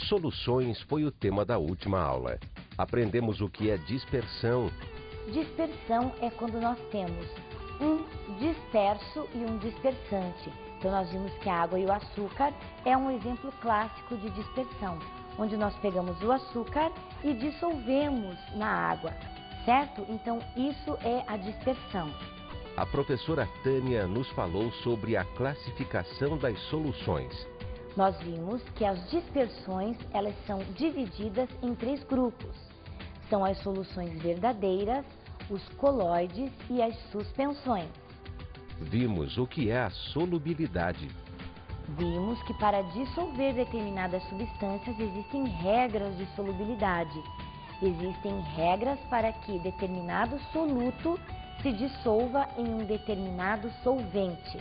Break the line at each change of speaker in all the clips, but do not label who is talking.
Soluções foi o tema da última aula. Aprendemos o que é dispersão.
Dispersão é quando nós temos um disperso e um dispersante. Então nós vimos que a água e o açúcar é um exemplo clássico de dispersão, onde nós pegamos o açúcar e dissolvemos na água, certo? Então isso é a dispersão.
A professora Tânia nos falou sobre a classificação das soluções.
Nós vimos que as dispersões, elas são divididas em 3 grupos. São as soluções verdadeiras, os coloides e as suspensões.
Vimos o que é a solubilidade.
Vimos que para dissolver determinadas substâncias existem regras de solubilidade. Existem regras para que determinado soluto se dissolva em um determinado solvente.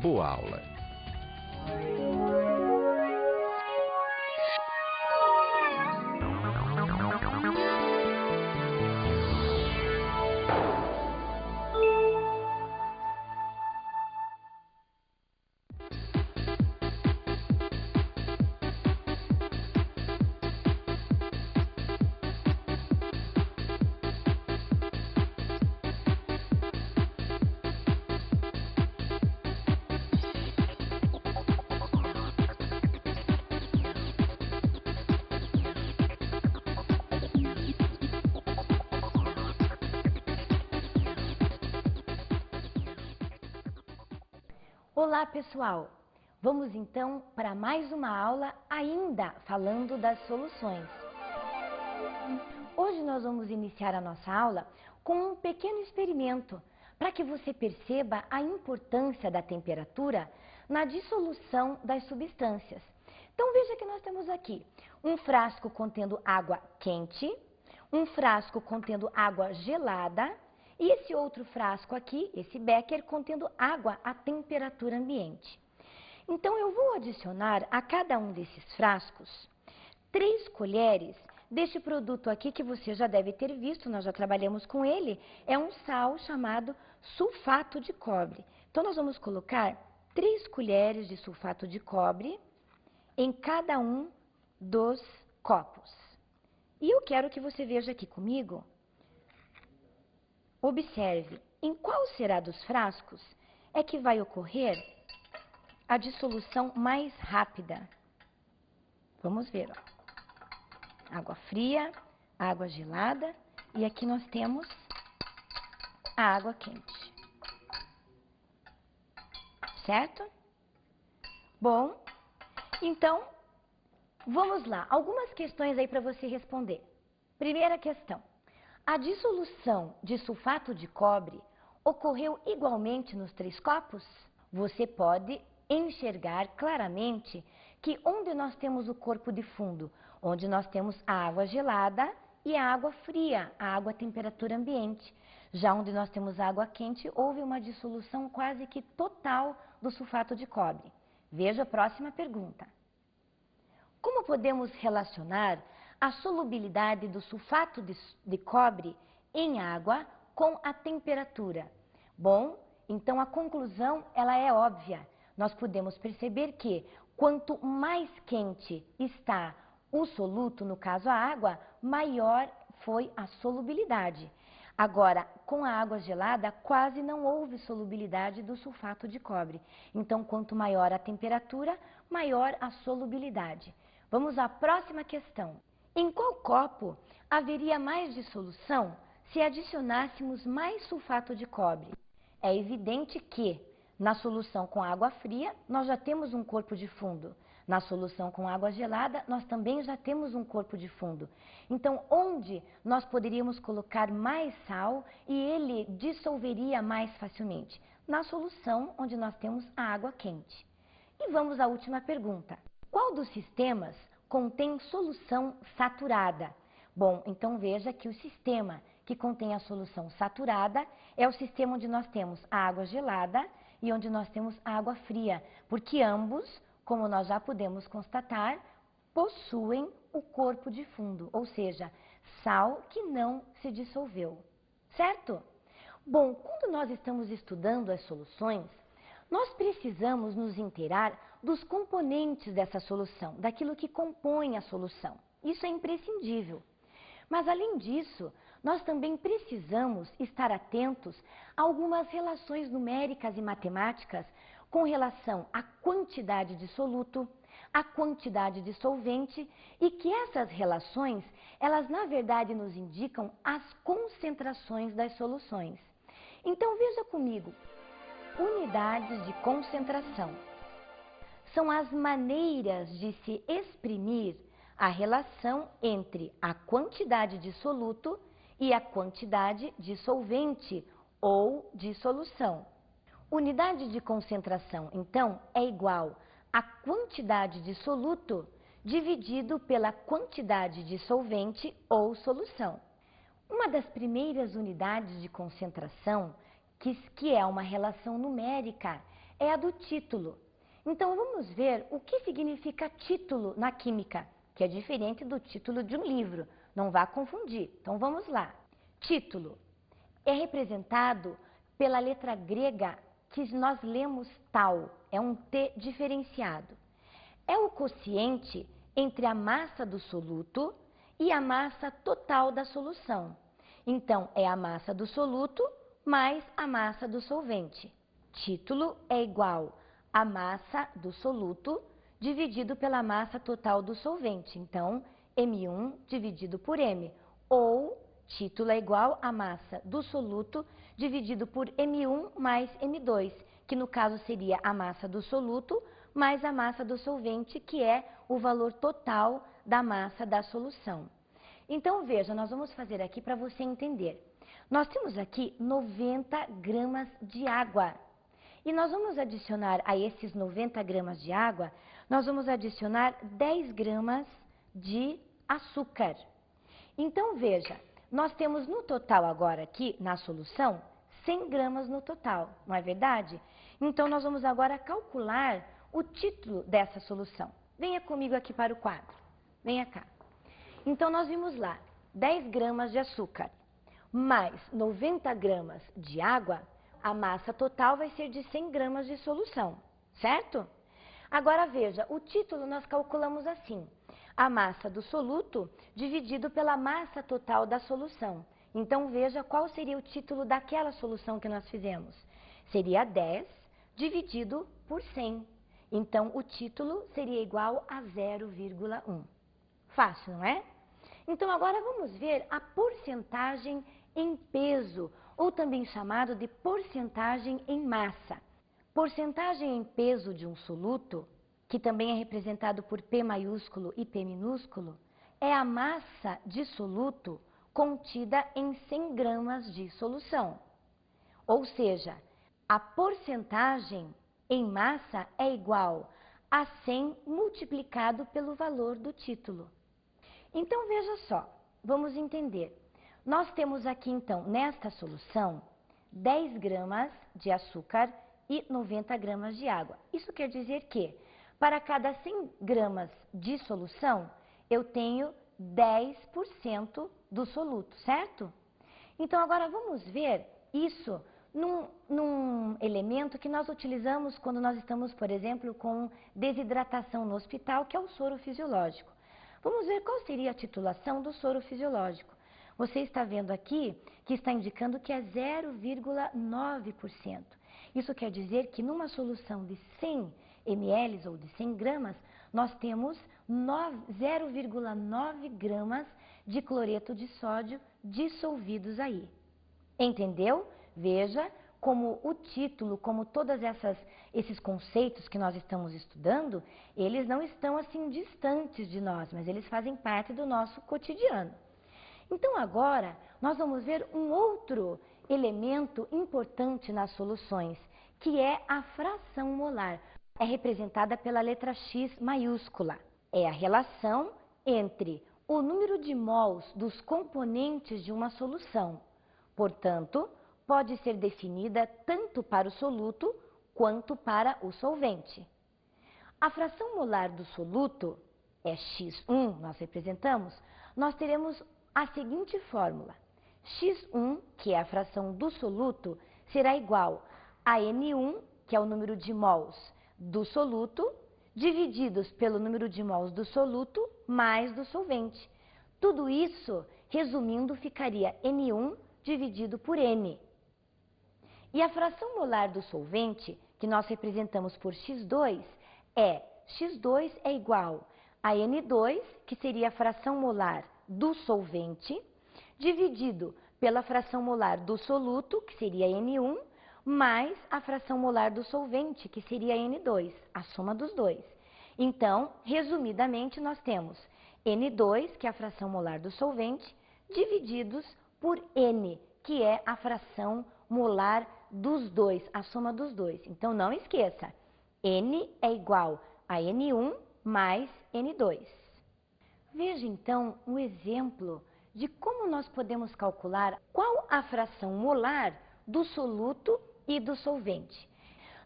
Boa aula!
Olá pessoal, vamos então para mais uma aula ainda falando das soluções. Hoje nós vamos iniciar a nossa aula com um pequeno experimento para que você perceba a importância da temperatura na dissolução das substâncias. Então veja que nós temos aqui um frasco contendo água quente, um frasco contendo água gelada, e esse outro frasco aqui, esse becker, contendo água à temperatura ambiente. Então, eu vou adicionar a cada um desses frascos 3 colheres deste produto aqui que você já deve ter visto, nós já trabalhamos com ele, é um sal chamado sulfato de cobre. Então, nós vamos colocar 3 colheres de sulfato de cobre em cada um dos copos. E eu quero que você veja aqui comigo. Observe, em qual será dos frascos é que vai ocorrer a dissolução mais rápida? Vamos ver, ó. Água fria, água gelada e aqui nós temos a água quente. Certo? Bom, então, vamos lá. Algumas questões aí para você responder. Primeira questão. A dissolução de sulfato de cobre ocorreu igualmente nos 3 copos? Você pode enxergar claramente que onde nós temos o corpo de fundo, onde nós temos a água gelada e a água fria, a água à temperatura ambiente. Já onde nós temos a água quente, houve uma dissolução quase que total do sulfato de cobre. Veja a próxima pergunta. Como podemos relacionar a solubilidade do sulfato de cobre em água com a temperatura? Bom, então a conclusão ela é óbvia. Nós podemos perceber que quanto mais quente está o soluto, no caso a água, maior foi a solubilidade. Agora, com a água gelada, quase não houve solubilidade do sulfato de cobre. Então, quanto maior a temperatura, maior a solubilidade. Vamos à próxima questão. Em qual copo haveria mais dissolução se adicionássemos mais sulfato de cobre? É evidente que na solução com água fria nós já temos um corpo de fundo. Na solução com água gelada nós também já temos um corpo de fundo. Então, onde nós poderíamos colocar mais sal e ele dissolveria mais facilmente? Na solução onde nós temos a água quente. E vamos à última pergunta. Qual dos sistemas contém solução saturada? Bom, então veja que o sistema que contém a solução saturada é o sistema onde nós temos a água gelada e onde nós temos a água fria, porque ambos, como nós já podemos constatar, possuem o corpo de fundo, ou seja, sal que não se dissolveu, certo? Bom, quando nós estamos estudando as soluções, nós precisamos nos inteirar dos componentes dessa solução, daquilo que compõe a solução. Isso é imprescindível. Mas, além disso, nós também precisamos estar atentos a algumas relações numéricas e matemáticas com relação à quantidade de soluto, à quantidade de solvente e que essas relações, elas na verdade nos indicam as concentrações das soluções. Então, veja comigo, unidades de concentração são as maneiras de se exprimir a relação entre a quantidade de soluto e a quantidade de solvente ou de solução. Unidade de concentração, então, é igual a quantidade de soluto dividido pela quantidade de solvente ou solução. Uma das primeiras unidades de concentração, que é uma relação numérica, é a do título. Então, vamos ver o que significa título na química, que é diferente do título de um livro. Não vá confundir. Então, vamos lá. Título é representado pela letra grega que nós lemos tal, é um T diferenciado. É o quociente entre a massa do soluto e a massa total da solução. Então, é a massa do soluto mais a massa do solvente. Título é igual a massa do soluto dividido pela massa total do solvente. Então, M1 dividido por M. Ou, título é igual a massa do soluto dividido por M1 mais M2, que no caso seria a massa do soluto mais a massa do solvente, que é o valor total da massa da solução. Então, veja, nós vamos fazer aqui para você entender. Nós temos aqui 90 gramas de água. E nós vamos adicionar a esses 90 gramas de água, nós vamos adicionar 10 gramas de açúcar. Então, veja, nós temos no total agora aqui, na solução, 100 gramas no total, não é verdade? Então, nós vamos agora calcular o título dessa solução. Venha comigo aqui para o quadro. Venha cá. Então, nós vimos lá, 10 gramas de açúcar, mais 90 gramas de água, a massa total vai ser de 100 gramas de solução, certo? Agora veja, o título nós calculamos assim, a massa do soluto dividido pela massa total da solução. Então veja qual seria o título daquela solução que nós fizemos. Seria 10 dividido por 100. Então o título seria igual a 0,1. Fácil, não é? Então agora vamos ver a porcentagem em peso, ou também chamado de porcentagem em massa. Porcentagem em peso de um soluto, que também é representado por P maiúsculo e P minúsculo, é a massa de soluto contida em 100 gramas de solução. Ou seja, a porcentagem em massa é igual a 100 multiplicado pelo valor do título. Então, veja só, vamos entender. Nós temos aqui, então, nesta solução, 10 gramas de açúcar e 90 gramas de água. Isso quer dizer que, para cada 100 gramas de solução, eu tenho 10% do soluto, certo? Então, agora vamos ver isso num elemento que nós utilizamos quando nós estamos, por exemplo, com desidratação no hospital, que é o soro fisiológico. Vamos ver qual seria a titulação do soro fisiológico. Você está vendo aqui que está indicando que é 0,9%. Isso quer dizer que numa solução de 100 ml ou de 100 gramas, nós temos 0,9 gramas de cloreto de sódio dissolvidos aí. Entendeu? Veja como o título, como todos esses conceitos que nós estamos estudando, eles não estão assim distantes de nós, mas eles fazem parte do nosso cotidiano. Então agora nós vamos ver um outro elemento importante nas soluções, que é a fração molar. É representada pela letra X maiúscula. É a relação entre o número de mols dos componentes de uma solução. Portanto, pode ser definida tanto para o soluto quanto para o solvente. A fração molar do soluto é X1, nós representamos, nós teremos a seguinte fórmula. X1, que é a fração do soluto, será igual a N1 que é o número de mols do soluto, divididos pelo número de mols do soluto mais do solvente. Tudo isso, resumindo, ficaria N1 dividido por N. E a fração molar do solvente, que nós representamos por X2, X2 é igual a N2, que seria a fração molar do solvente, dividido pela fração molar do soluto, que seria N1, mais a fração molar do solvente, que seria N2, a soma dos dois. Então, resumidamente, nós temos N2, que é a fração molar do solvente, divididos por N, que é a fração molar dos dois, a soma dos dois. Então, não esqueça, N é igual a N1 mais N2. Veja, então, um exemplo de como nós podemos calcular qual a fração molar do soluto e do solvente.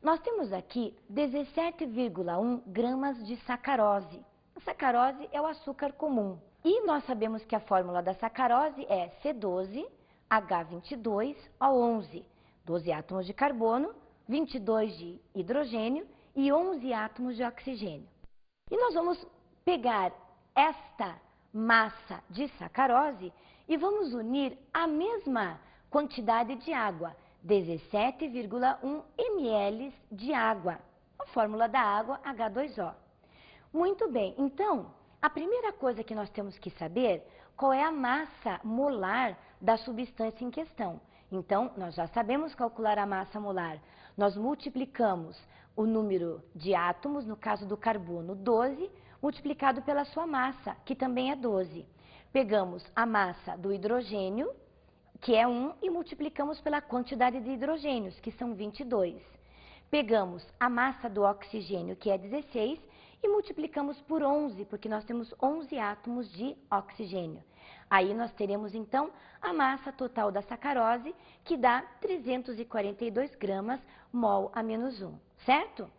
Nós temos aqui 17,1 gramas de sacarose. A sacarose é o açúcar comum. E nós sabemos que a fórmula da sacarose é C12H22O11. 12 átomos de carbono, 22 de hidrogênio e 11 átomos de oxigênio. E nós vamos pegar esta massa de sacarose e vamos unir a mesma quantidade de água, 17,1 ml de água. A fórmula da água, H2O. Muito bem, então, a primeira coisa que nós temos que saber, qual é a massa molar da substância em questão. Então, nós já sabemos calcular a massa molar. Nós multiplicamos o número de átomos, no caso do carbono, 12, multiplicado pela sua massa, que também é 12. Pegamos a massa do hidrogênio, que é 1, e multiplicamos pela quantidade de hidrogênios, que são 22. Pegamos a massa do oxigênio, que é 16, e multiplicamos por 11, porque nós temos 11 átomos de oxigênio. Aí nós teremos, então, a massa total da sacarose, que dá 342 gramas mol a menos 1, certo?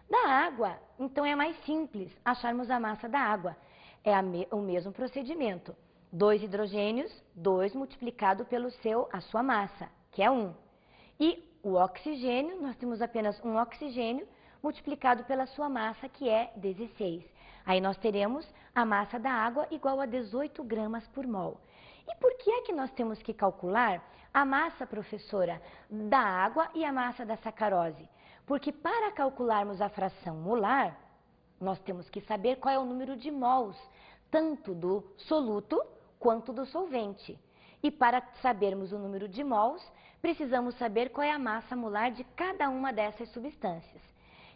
Da água, então é mais simples acharmos a massa da água. É o mesmo procedimento. 2 hidrogênios, 2 multiplicado pelo a sua massa, que é 1. E o oxigênio, nós temos apenas um oxigênio multiplicado pela sua massa, que é 16. Aí nós teremos a massa da água igual a 18 gramas por mol. E por que é que nós temos que calcular a massa, professora, da água e a massa da sacarose? Porque para calcularmos a fração molar, nós temos que saber qual é o número de mols, tanto do soluto quanto do solvente. E para sabermos o número de mols, precisamos saber qual é a massa molar de cada uma dessas substâncias.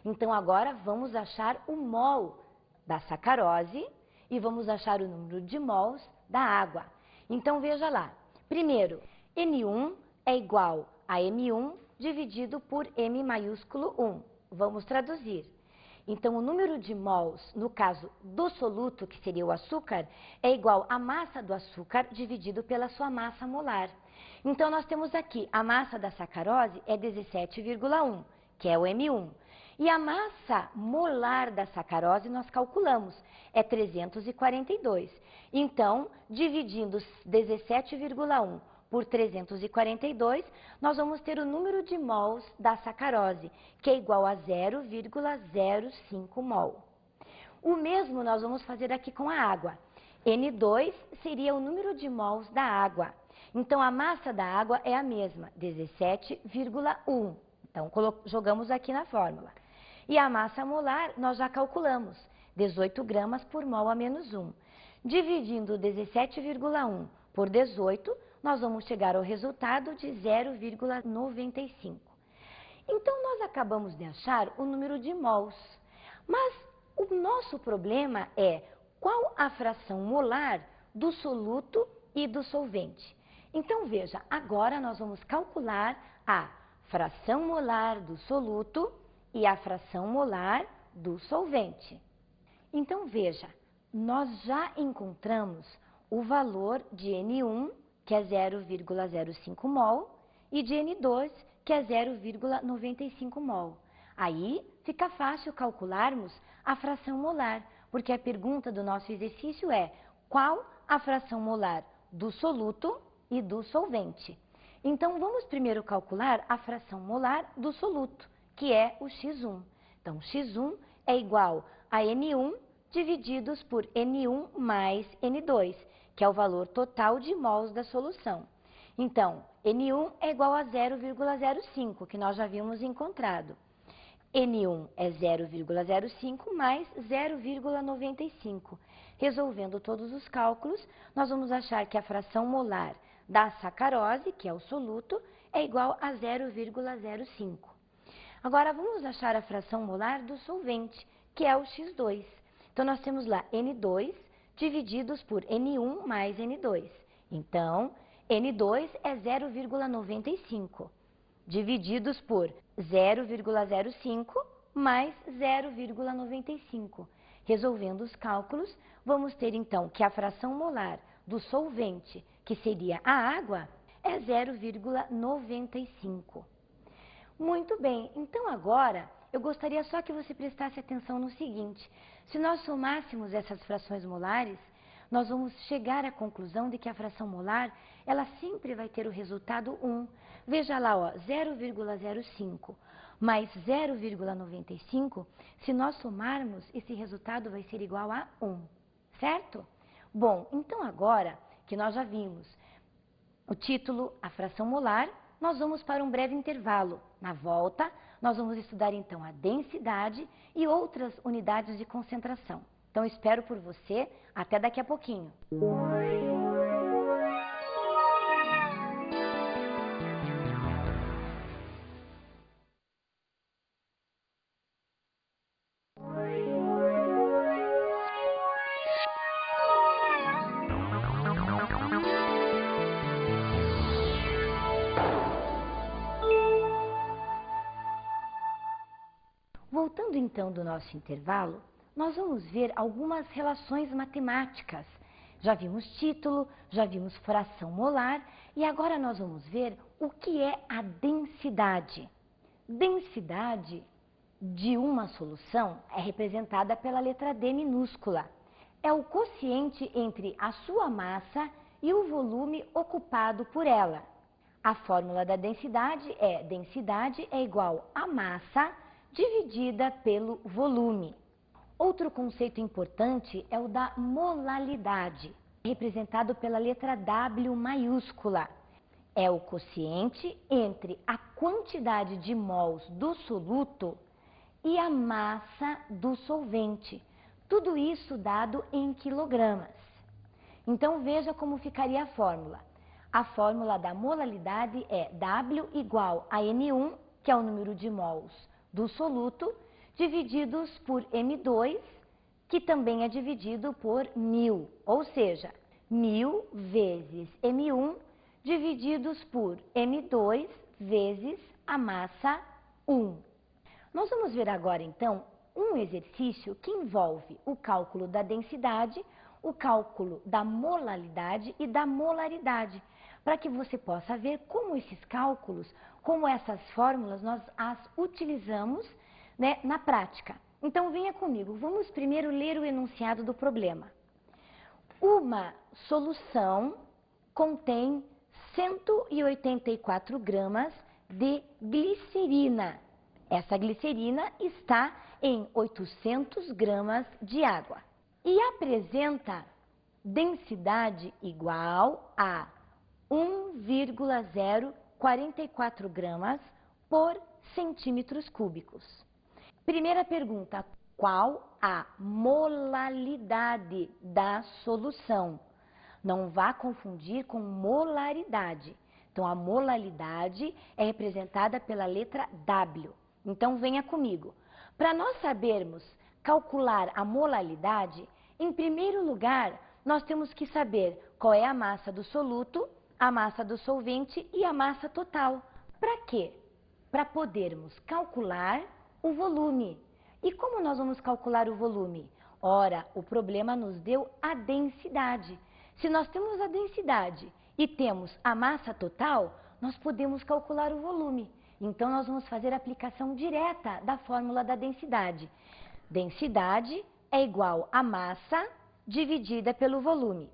Então agora vamos achar o mol da sacarose e vamos achar o número de mols da água. Então veja lá, primeiro, N1 é igual a M1 dividido por M maiúsculo 1. Vamos traduzir. Então, o número de mols, no caso do soluto, que seria o açúcar, é igual à massa do açúcar dividido pela sua massa molar. Então, nós temos aqui a massa da sacarose é 17,1, que é o M1. E a massa molar da sacarose nós calculamos, é 342. Então, dividindo 17,1 por 342, nós vamos ter o número de mols da sacarose, que é igual a 0,05 mol. O mesmo nós vamos fazer aqui com a água. N2 seria o número de mols da água. Então, a massa da água é a mesma, 17,1. Então, jogamos aqui na fórmula. E a massa molar nós já calculamos, 18 gramas por mol a menos 1. Dividindo 17,1 por 18, nós vamos chegar ao resultado de 0,95. Então, nós acabamos de achar o número de mols. Mas o nosso problema é qual a fração molar do soluto e do solvente. Então, veja, agora nós vamos calcular a fração molar do soluto e a fração molar do solvente. Então, veja, nós já encontramos o valor de N1, que é 0,05 mol, e de N2, que é 0,95 mol. Aí fica fácil calcularmos a fração molar, porque a pergunta do nosso exercício é qual a fração molar do soluto e do solvente. Então, vamos primeiro calcular a fração molar do soluto, que é o X1. Então, X1 é igual a N1 divididos por N1 mais N2, que é o valor total de mols da solução. Então, N1 é igual a 0,05, que nós já havíamos encontrado. N1 é 0,05 mais 0,95. Resolvendo todos os cálculos, nós vamos achar que a fração molar da sacarose, que é o soluto, é igual a 0,05. Agora, vamos achar a fração molar do solvente, que é o X2. Então, nós temos lá N2 divididos por N1 mais N2. Então, N2 é 0,95, divididos por 0,05 mais 0,95. Resolvendo os cálculos, vamos ter então que a fração molar do solvente, que seria a água, é 0,95. Muito bem, então agora eu gostaria só que você prestasse atenção no seguinte: se nós somássemos essas frações molares, nós vamos chegar à conclusão de que a fração molar, ela sempre vai ter o resultado 1. Veja lá, ó, 0,05 mais 0,95, se nós somarmos, esse resultado vai ser igual a 1, certo? Bom, então agora que nós já vimos o título, a fração molar, nós vamos para um breve intervalo. Na volta, nós vamos estudar então a densidade e outras unidades de concentração. Então, espero por você. Até daqui a pouquinho. Voltando então do nosso intervalo, nós vamos ver algumas relações matemáticas. Já vimos título, já vimos fração molar e agora nós vamos ver o que é a densidade. Densidade de uma solução é representada pela letra D minúscula. É o quociente entre a sua massa e o volume ocupado por ela. A fórmula da densidade é igual a massa dividida pelo volume. Outro conceito importante é o da molalidade, representado pela letra W maiúscula. É o quociente entre a quantidade de mols do soluto e a massa do solvente. Tudo isso dado em quilogramas. Então, veja como ficaria a fórmula. A fórmula da molalidade é W igual a N1, que é o número de mols do soluto, divididos por M2, que também é dividido por 1000, ou seja, 1000 vezes M1 divididos por M2 vezes a massa 1. Nós vamos ver agora, então, um exercício que envolve o cálculo da densidade, o cálculo da molalidade e da molaridade, para que você possa ver como esses cálculos, como essas fórmulas, nós as utilizamos, né, na prática. Então, venha comigo. Vamos primeiro ler o enunciado do problema. Uma solução contém 184 gramas de glicerina. Essa glicerina está em 800 gramas de água e apresenta densidade igual a 1,044 gramas por centímetros cúbicos. Primeira pergunta: qual a molalidade da solução? Não vá confundir com molaridade. Então, a molalidade é representada pela letra W. Então, venha comigo. Para nós sabermos calcular a molalidade, em primeiro lugar, nós temos que saber qual é a massa do soluto, a massa do solvente e a massa total. Para quê? Para podermos calcular o volume. E como nós vamos calcular o volume? Ora, o problema nos deu a densidade. Se nós temos a densidade e temos a massa total, nós podemos calcular o volume. Então, nós vamos fazer a aplicação direta da fórmula da densidade. Densidade é igual a massa dividida pelo volume.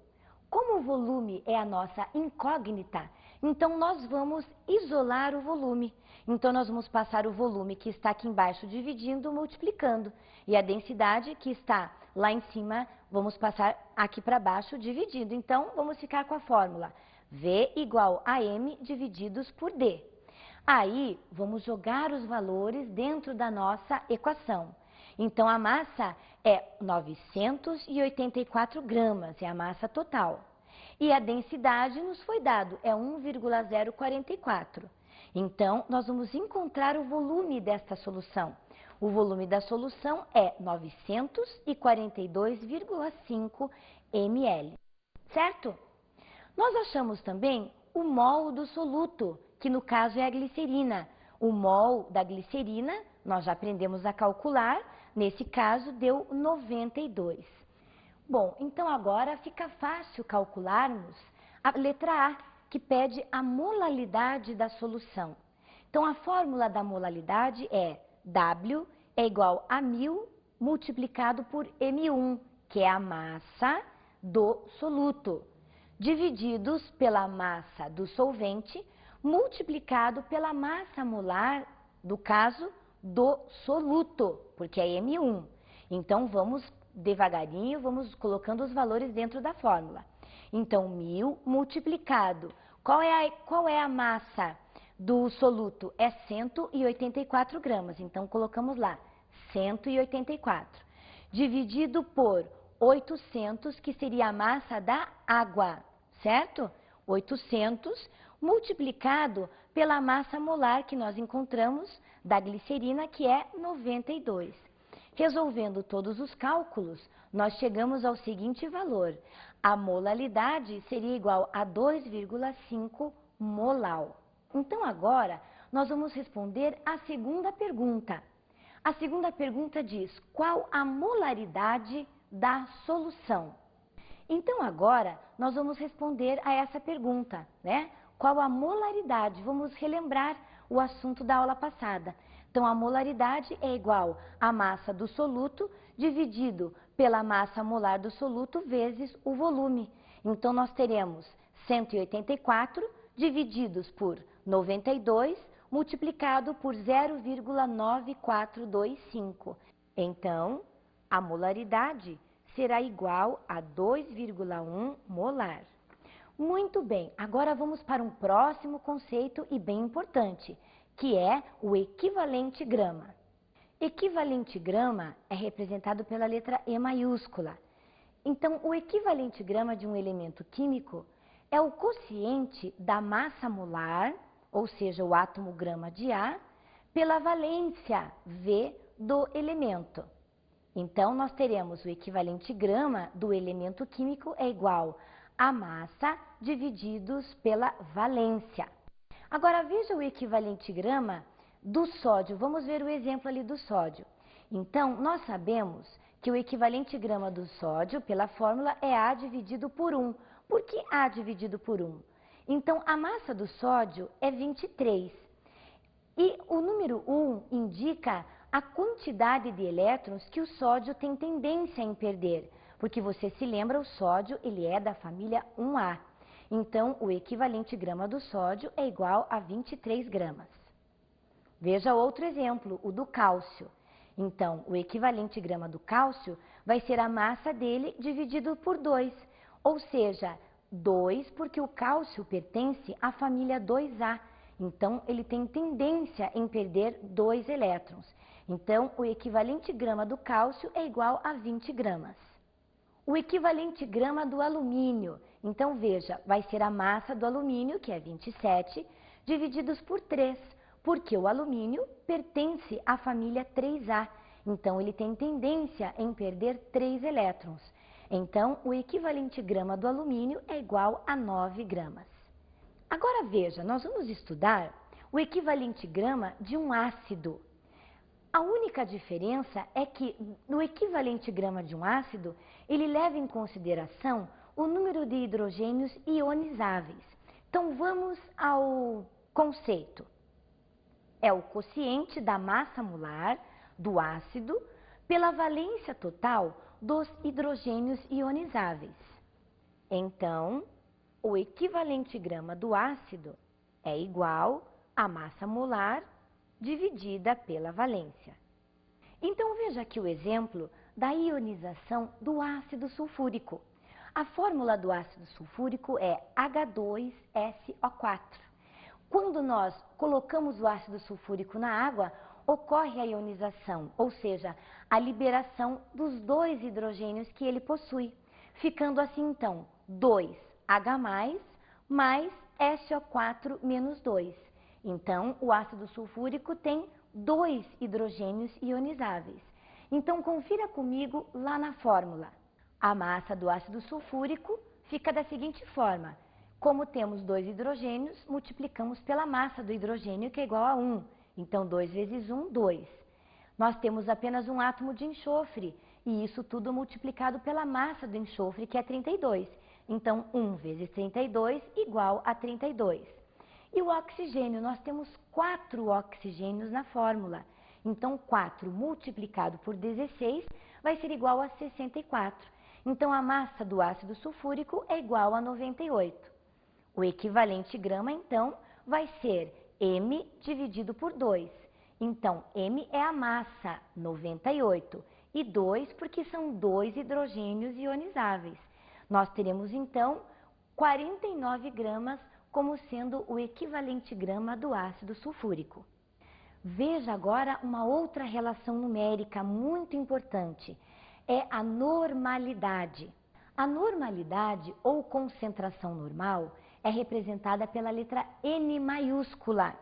Como o volume é a nossa incógnita, então nós vamos isolar o volume. Então, nós vamos passar o volume que está aqui embaixo dividindo, multiplicando. E a densidade que está lá em cima, vamos passar aqui para baixo dividindo. Então, vamos ficar com a fórmula V igual a M divididos por D. Aí, vamos jogar os valores dentro da nossa equação. Então, a massa é 984 gramas, é a massa total. E a densidade nos foi dado, é 1,044. Então, nós vamos encontrar o volume desta solução. O volume da solução é 942,5 ml, certo? Nós achamos também o mol do soluto, que no caso é a glicerina. O mol da glicerina, nós já aprendemos a calcular, nesse caso deu 92. Bom, então agora fica fácil calcularmos a letra A, que pede a molalidade da solução. Então, a fórmula da molalidade é W é igual a 1000 multiplicado por M1, que é a massa do soluto, divididos pela massa do solvente, multiplicado pela massa molar, do caso, do soluto, porque é M1. Então, vamos devagarinho, vamos colocando os valores dentro da fórmula. Então, 1000 multiplicado. Qual é a massa do soluto? É 184 gramas. Então, colocamos lá, 184. Dividido por 800, que seria a massa da água, certo? 800 multiplicado pela massa molar que nós encontramos da glicerina, que é 92. Resolvendo todos os cálculos, nós chegamos ao seguinte valor. A molalidade seria igual a 2,5 molal. Então, agora, nós vamos responder a segunda pergunta. A segunda pergunta diz, qual a molaridade da solução? Então, agora, nós vamos responder a essa pergunta, né? Qual a molaridade? Vamos relembrar o assunto da aula passada. Então, a molaridade é igual à massa do soluto dividido pela massa molar do soluto vezes o volume. Então, nós teremos 184 divididos por 92 multiplicado por 0,9425. Então, a molaridade será igual a 2,1 molar. Muito bem, agora vamos para um próximo conceito e bem importante, que é o equivalente grama. Equivalente grama é representado pela letra E maiúscula. Então, o equivalente grama de um elemento químico é o quociente da massa molar, ou seja, o átomo grama de A, pela valência V do elemento. Então, nós teremos o equivalente grama do elemento químico é igual a massa divididos pela valência. Agora, veja o equivalente grama do sódio. Vamos ver o exemplo ali do sódio. Então, nós sabemos que o equivalente grama do sódio, pela fórmula, é A dividido por 1. Por que A dividido por 1? Então, a massa do sódio é 23. E o número 1 indica a quantidade de elétrons que o sódio tem tendência em perder. Porque você se lembra, o sódio ele é da família 1A. Então, o equivalente grama do sódio é igual a 23 gramas. Veja outro exemplo, o do cálcio. Então, o equivalente grama do cálcio vai ser a massa dele dividido por 2. Ou seja, 2 porque o cálcio pertence à família 2A. Então, ele tem tendência em perder 2 elétrons. Então, o equivalente grama do cálcio é igual a 20 gramas. O equivalente grama do alumínio, então veja, vai ser a massa do alumínio, que é 27, divididos por 3, porque o alumínio pertence à família 3A, então ele tem tendência em perder 3 elétrons. Então, o equivalente grama do alumínio é igual a 9 gramas. Agora veja, nós vamos estudar o equivalente grama de um ácido. A única diferença é que no equivalente grama de um ácido, ele leva em consideração o número de hidrogênios ionizáveis. Então, vamos ao conceito. É o quociente da massa molar do ácido pela valência total dos hidrogênios ionizáveis. Então, o equivalente grama do ácido é igual à massa molar dividida pela valência. Então veja aqui o exemplo da ionização do ácido sulfúrico. A fórmula do ácido sulfúrico é H2SO4. Quando nós colocamos o ácido sulfúrico na água, ocorre a ionização, ou seja, a liberação dos 2 hidrogênios que ele possui, ficando assim então 2H+, mais SO4 menos 2. Então, o ácido sulfúrico tem 2 hidrogênios ionizáveis. Então, confira comigo lá na fórmula. A massa do ácido sulfúrico fica da seguinte forma. Como temos 2 hidrogênios, multiplicamos pela massa do hidrogênio, que é igual a 1. Então, 2 vezes 1, 2. Nós temos apenas um átomo de enxofre, e isso tudo multiplicado pela massa do enxofre, que é 32. Então, 1 vezes 32 igual a 32. E o oxigênio, nós temos 4 oxigênios na fórmula. Então, 4 multiplicado por 16 vai ser igual a 64. Então, a massa do ácido sulfúrico é igual a 98. O equivalente grama, então, vai ser M dividido por 2. Então, M é a massa, 98, e 2 porque são 2 hidrogênios ionizáveis. Nós teremos, então, 49 gramas como sendo o equivalente grama do ácido sulfúrico. Veja agora uma outra relação numérica muito importante. É a normalidade. A normalidade, ou concentração normal, é representada pela letra N maiúscula.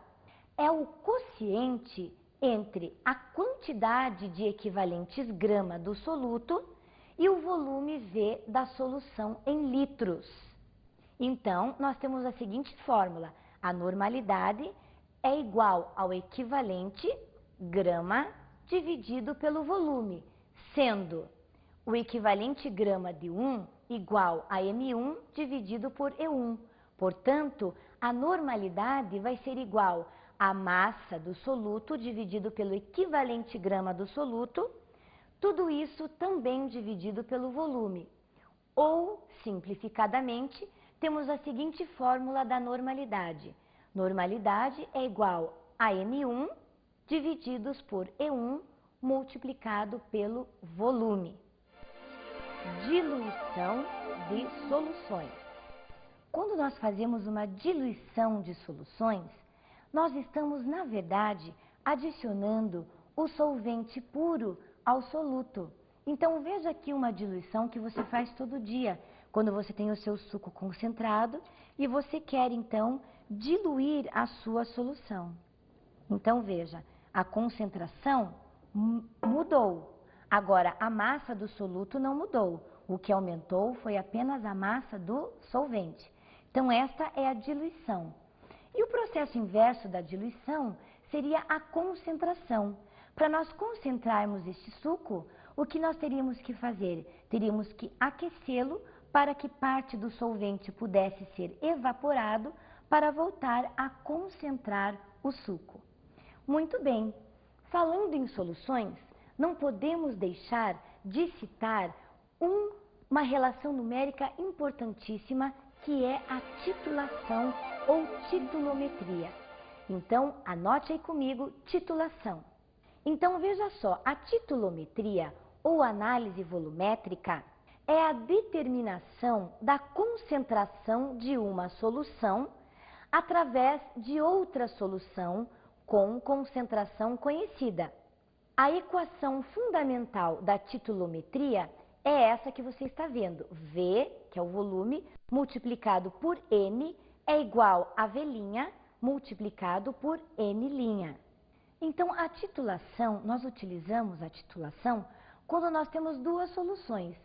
É o quociente entre a quantidade de equivalentes grama do soluto e o volume V da solução em litros. Então, nós temos a seguinte fórmula. A normalidade é igual ao equivalente grama dividido pelo volume, sendo o equivalente grama de 1 igual a M1 dividido por E1. Portanto, a normalidade vai ser igual à massa do soluto dividido pelo equivalente grama do soluto, tudo isso também dividido pelo volume. Ou, simplificadamente, temos a seguinte fórmula da normalidade. Normalidade é igual a M1 divididos por E1 multiplicado pelo volume. Diluição de soluções. Quando nós fazemos uma diluição de soluções, nós estamos, na verdade, adicionando o solvente puro ao soluto. Então, veja aqui uma diluição que você faz todo dia, quando você tem o seu suco concentrado e você quer, então, diluir a sua solução. Então, veja, a concentração mudou. Agora, a massa do soluto não mudou. O que aumentou foi apenas a massa do solvente. Então, esta é a diluição. E o processo inverso da diluição seria a concentração. Para nós concentrarmos este suco, o que nós teríamos que fazer? Teríamos que aquecê-lo para que parte do solvente pudesse ser evaporado para voltar a concentrar o suco. Muito bem, falando em soluções, não podemos deixar de citar uma relação numérica importantíssima que é a titulação ou titulometria. Então, anote aí comigo, titulação. Então, veja só, a titulometria ou análise volumétrica é a determinação da concentração de uma solução através de outra solução com concentração conhecida. A equação fundamental da titulometria é essa que você está vendo. V, que é o volume, multiplicado por N é igual a V' multiplicado por N'. Então, a titulação, nós utilizamos a titulação quando nós temos duas soluções.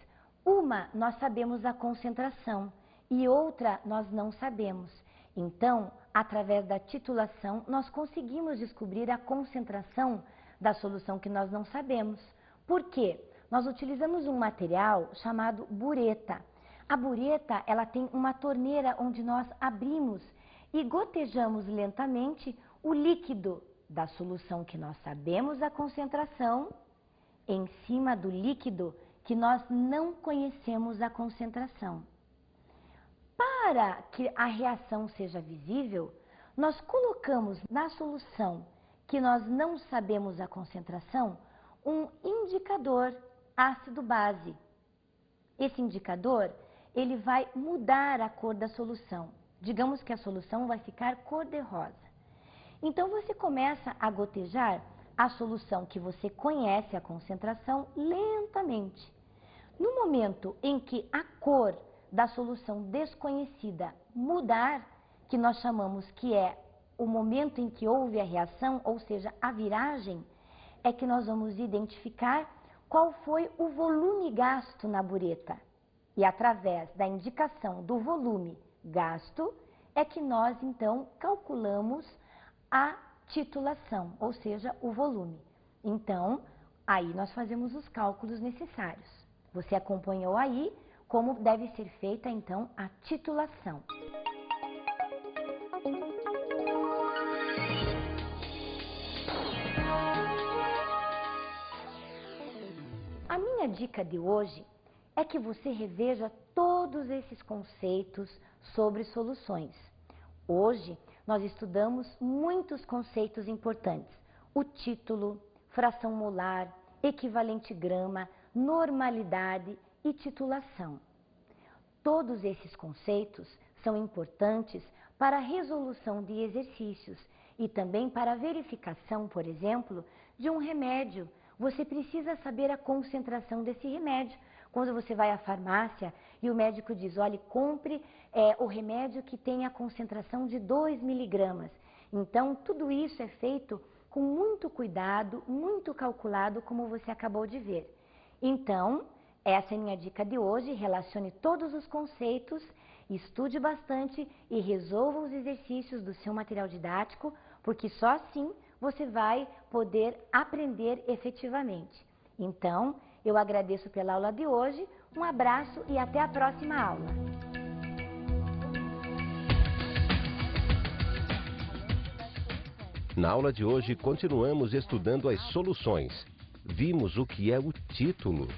Uma, nós sabemos a concentração e outra, nós não sabemos. Então, através da titulação, nós conseguimos descobrir a concentração da solução que nós não sabemos. Por quê? Nós utilizamos um material chamado bureta. A bureta, ela tem uma torneira onde nós abrimos e gotejamos lentamente o líquido da solução que nós sabemos a concentração em cima do líquido que nós não conhecemos a concentração. Para que a reação seja visível, nós colocamos na solução que nós não sabemos a concentração, um indicador ácido-base. Esse indicador, ele vai mudar a cor da solução. Digamos que a solução vai ficar cor-de-rosa. Então, você começa a gotejar a solução que você conhece a concentração lentamente. No momento em que a cor da solução desconhecida mudar, que nós chamamos que é o momento em que houve a reação, ou seja, a viragem, é que nós vamos identificar qual foi o volume gasto na bureta. E através da indicação do volume gasto, é que nós então calculamos a titulação, ou seja, o volume. Então, aí nós fazemos os cálculos necessários. Você acompanhou aí como deve ser feita então a titulação. A minha dica de hoje é que você reveja todos esses conceitos sobre soluções. Hoje nós estudamos muitos conceitos importantes: o título, fração molar, equivalente grama, normalidade e titulação. Todos esses conceitos são importantes para a resolução de exercícios e também para a verificação, por exemplo, de um remédio. Você precisa saber a concentração desse remédio. Quando você vai à farmácia e o médico diz, olha, compre o remédio que tem a concentração de 2 miligramas. Então, tudo isso é feito com muito cuidado, muito calculado, como você acabou de ver. Então, essa é a minha dica de hoje. Relacione todos os conceitos, estude bastante e resolva os exercícios do seu material didático, porque só assim você vai poder aprender efetivamente. Então, eu agradeço pela aula de hoje, um abraço e até a próxima aula.
Na aula de hoje, continuamos estudando as soluções. Vimos o que é o título.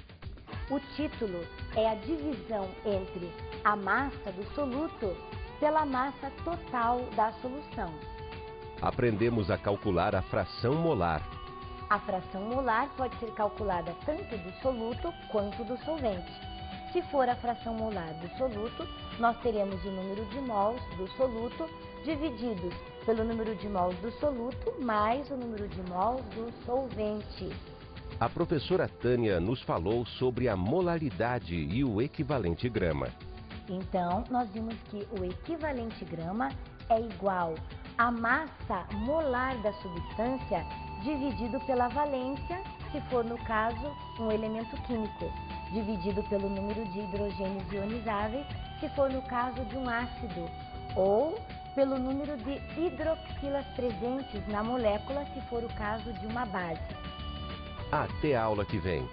O título é a divisão entre a massa do soluto pela massa total da solução.
Aprendemos a calcular a fração molar.
A fração molar pode ser calculada tanto do soluto quanto do solvente. Se for a fração molar do soluto, nós teremos o número de mols do soluto divididos pelo número de mols do soluto mais o número de mols do solvente.
A professora Tânia nos falou sobre a molaridade e o equivalente grama.
Então, nós vimos que o equivalente grama é igual à massa molar da substância dividido pela valência, se for no caso um elemento químico, dividido pelo número de hidrogênios ionizáveis, se for no caso de um ácido, ou pelo número de hidroxilas presentes na molécula, se for o caso de uma base.
Até a aula que vem.